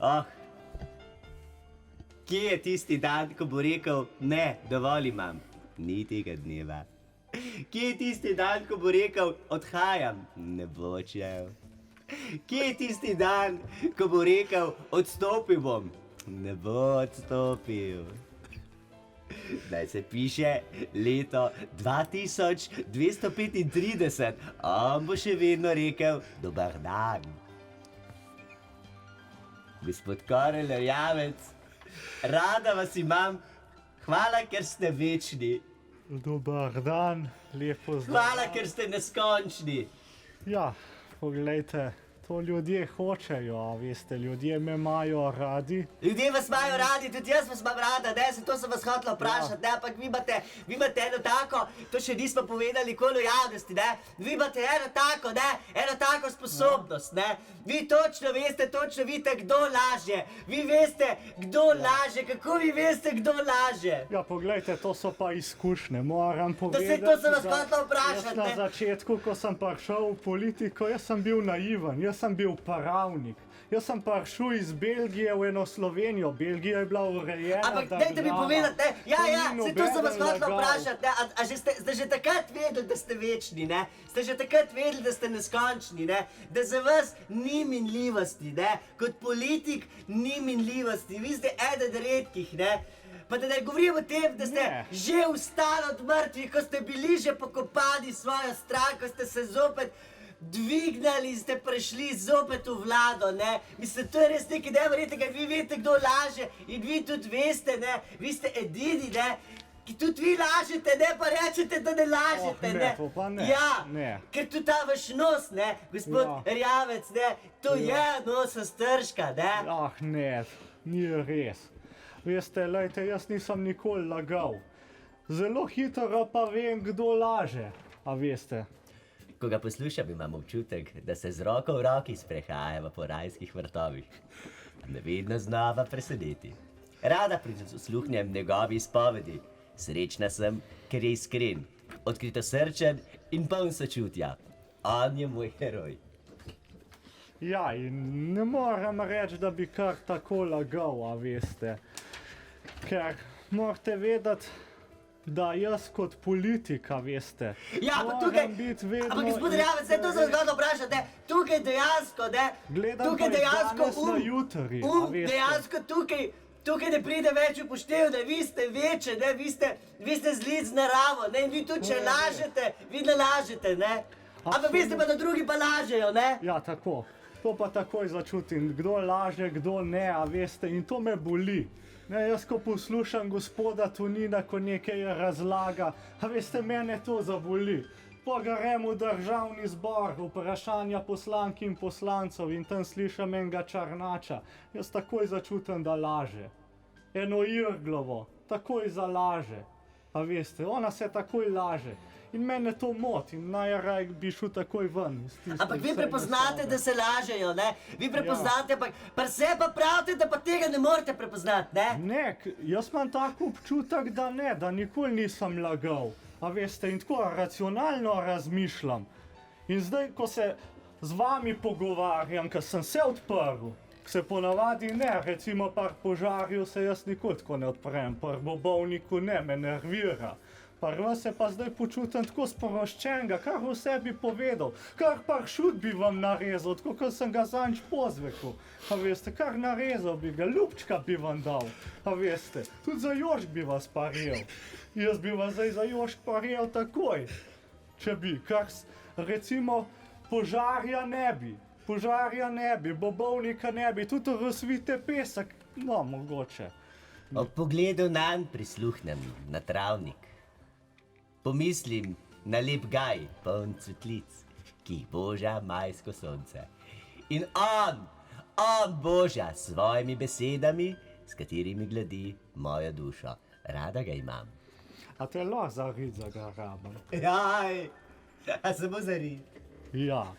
Oh, kje je tisti dan, ko bo rekel, ne, dovolj imam? Ni tega dneva. Kje je tisti dan, ko bo rekel, odhajam? Ne bo odšel. Kje je tisti dan, ko bo rekel, odstopil bom? Ne bo odstopil. Zdaj se piše leto 2235, on bo še vedno rekel, dober dan. Gospod Karel Erjavec, rada vas imam, hvala, ker ste večni. Dober dan, lepo zdrav. Hvala, ker ste neskončni. Ja, poglejte, to ljudje hočejo, a veste, ljudje me imajo radi. Ljudje vas imajo radi, tudi jaz vas imam rada, ne, to sem vas hotela vprašati, ne, ampak vi imate eno tako, to še nismo povedali, ko lojalnosti, ne, vi imate eno tako sposobnost, ne, vi točno vidite, kdo laže, vi veste, kdo laže, kako vi veste, kdo laže. Ja, poglejte, to so pa izkušnje, moram povedati, to sem vas hotela vprašati, jaz na začetku, ko sem prišel v politiko, jaz sem bil naiven, jaz sem bil paravnik. Jaz sem prišel iz Belgije v eno Slovenijo. Belgija je bila urejena država. Ampak dajte mi povedati, ne? Ja, se to sem vas hotela vprašati, ne? A ste že takrat vedeli, da ste večni, ne? Ste že takrat vedeli, da ste neskončni, ne? Da za vas ni minljivosti, ne? Kot politik ni minljivosti. Vi ste eden redkih, ne? Pa da ne govorim o tem, da ste že vstali od mrtvih, ko ste bili že pokopani svojo stran, ko ste se zopet dvignali in ste prišli zopet v vlado, ne. Mislim, to je res nekaj neverjetnega, vi veste, kdo laže in vi tudi veste, ne. Vi ste edini, ne, ki tudi vi lažete, ne, pa rečete, da ne lažete, ne. To pa ne. Ja, ne. Ker tudi ta vaš nos, ne, gospod Erjavec, ne, to je nos Ostržka, ne. Ah, ne, ni res. Veste, lejte, jaz nisem nikoli lagal. Zelo hitro pa vem, kdo laže, a veste. Ko ga poslušam, imam občutek, da se z roko v roki sprehajamo po rajskih vrtovih. Me vedno znova preseneti. Rada prisluhnem njegovi izpovedi. Srečna sem, ker je iskren, odkritosrčen in poln sočutja. On je moj heroj. Ja, in ne moram reči, da bi kar tako lagal, a veste. Ker morate vedeti, da jaz kot politika, veste, moram biti vedno... Ampak gospod Erjavec, to sem zgodno vprašati, ne, tukaj dejansko, ne, tukaj dejansko dejansko tukaj ne pride več upoštev, da vi ste večje, ne, vi ste zli z naravo, ne, in vi tudi če lažete, vi ne lažete, ne, ampak veste pa, da drugi pa lažejo, ne. Ja, tako, to pa takoj začutim, kdo laže, kdo ne, a veste, in to me boli. Ne, jaz, ko poslušam gospoda Tonina, ko nekaj razlaga, a veste, mene to zaboli. Pa grem v državni zbor, vprašanja poslank in poslancev in tam slišam enega Čarnača. Jaz takoj začutim, da laže. Eno Irglovo, takoj zalaže. A veste, ona se takoj laže. In mene to moti in najraj bi šel takoj ven. Ampak vi prepoznate, da se lažejo, ne? Vi prepoznate, ampak pa se pa pravite, da pa tega ne morete prepoznati, ne? Ne, jaz imam tako občutek, da ne, da nikoli nisem lagal. A veste, in tako racionalno razmišljam. In zdaj, ko se z vami pogovarjam, ker sem se odprl, se ponavadi ne, recimo par požarju se jaz nikoli tako ne odprem, par bobovniku ne, me nervira. Prva se pa zdaj počutim tako sproščenega, kar vse bi povedal, kar par šut bi vam narezal, tako kot sem ga zanj pozvekal. A veste, kar narezal bi ga, ljubčka bi vam dal, a veste, tudi za Jožk bi vas parjel. Jaz bi vas zdaj za Jožk parjel takoj, če bi, kar recimo požarja ne bi, bobovnika ne bi, tudi razvite pesek, no, mogoče. Ob pogledu nanj prisluhnem na travnik. Pomislim na lep gaj, poln cvetlic, ki jih boža majsko sonce. In on boža s svojimi besedami, s katerimi gladi mojo dušo. Rada ga imam. A te lahko zarit za ga rabam? Jaj, a samo zarit? Ja.